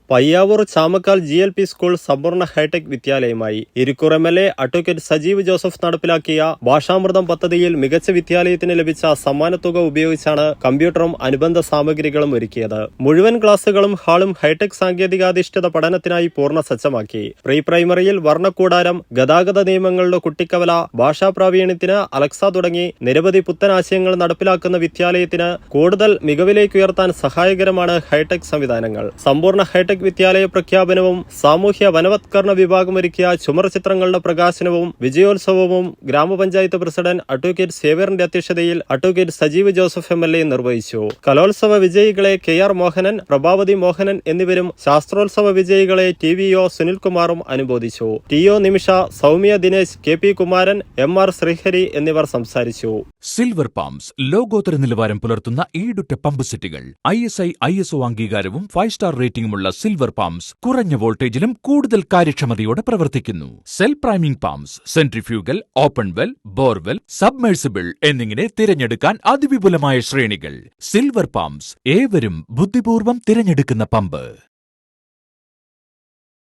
Payyavoor Chamakkal GLP school സമ്പൂർണ്ണ hitech വിദ്യാലയമായി. Irikkur MLA advocate Sajeev Joseph നടപ്പിലാക്കിയ ഭാഷാമൃതം പദ്ധതിയിൽ മികച്ച വിദ്യാലയത്തിന് ലഭിച്ച സമ്മാനത്തുക ഉപയോഗിച്ചാണ് കമ്പ്യൂട്ടറും അനുബന്ധ സാമഗ്രികളും ഒരുക്കിയത്. മുഴുവൻ ക്ലാസുകളും ഹാളും ഹൈടെക് സാങ്കേതികാധിഷ്ഠിത പഠനത്തിനായി പൂർണ്ണ സജ്ജമാക്കി. പ്രീ പ്രൈമറിയിൽ വർണ്ണക്കൂടാരം, ഗതാഗത നിയമങ്ങളുടെ കുട്ടിക്കവല, ഭാഷാപ്രാവീണ്യത്തിന് അലക്സ തുടങ്ങി നിരവധി പുത്തനാശയങ്ങൾ നടപ്പിലാക്കുന്ന വിദ്യാലയത്തിന് കൂടുതൽ മികവിലേക്ക് ഉയർത്താൻ സഹായകരമാണ് ഹൈടെക് സംവിധാനങ്ങൾ. സമ്പൂർണ്ണ ഹൈടെക് വിദ്യാലയ പ്രഖ്യാപനവും സാമൂഹ്യ വനവത്കരണ വിഭാഗം ഒരുക്കിയ ചുമർ ചിത്രങ്ങളുടെ പ്രകാശനവും വിജയോത്സവവും ഗ്രാമപഞ്ചായത്ത് പ്രസിഡന്റ് അഡ്വക്കേറ്റ് സേവ്യറിന്റെ അധ്യക്ഷതയിൽ അഡ്വക്കേറ്റ് സജീവ് ജോസഫ് MLA നിർവഹിച്ചു. കലോത്സവ വിജയികളെ KR മോഹനൻ, പ്രഭാവതി മോഹനൻ എന്നിവരും ശാസ്ത്രോത്സവ വിജയികളെ TVO സുനിൽകുമാറും അനുമോദിച്ചു. TO Nimisha, Soumya Dinesh, KP Kumaran, MR Sreehari എന്നിവർ സംസാരിച്ചു. സിൽവർ പമ്പ്സ് ലോകോത്തര നിലവാരം പുലർത്തുന്ന ഈടുറ്റ പമ്പ് സെറ്റുകൾ, ISI ISO അംഗീകാരവും 5 സ്റ്റാർ റേറ്റിംഗുമുള്ള സിൽവർ പമ്പ്സ് കുറഞ്ഞ വോൾട്ടേജിലും കൂടുതൽ കാര്യക്ഷമതയോടെ പ്രവർത്തിക്കുന്നു. Self priming pumps, centrifugal, open well, borewell, submersible എന്നിങ്ങനെ തിരഞ്ഞെടുക്കാൻ അതിവിപുലമായ ശ്രേണികൾ. സിൽവർ പമ്പ്സ്, ഏവരും ബുദ്ധിപൂർവ്വം തിരഞ്ഞെടുക്കുന്ന പമ്പ്.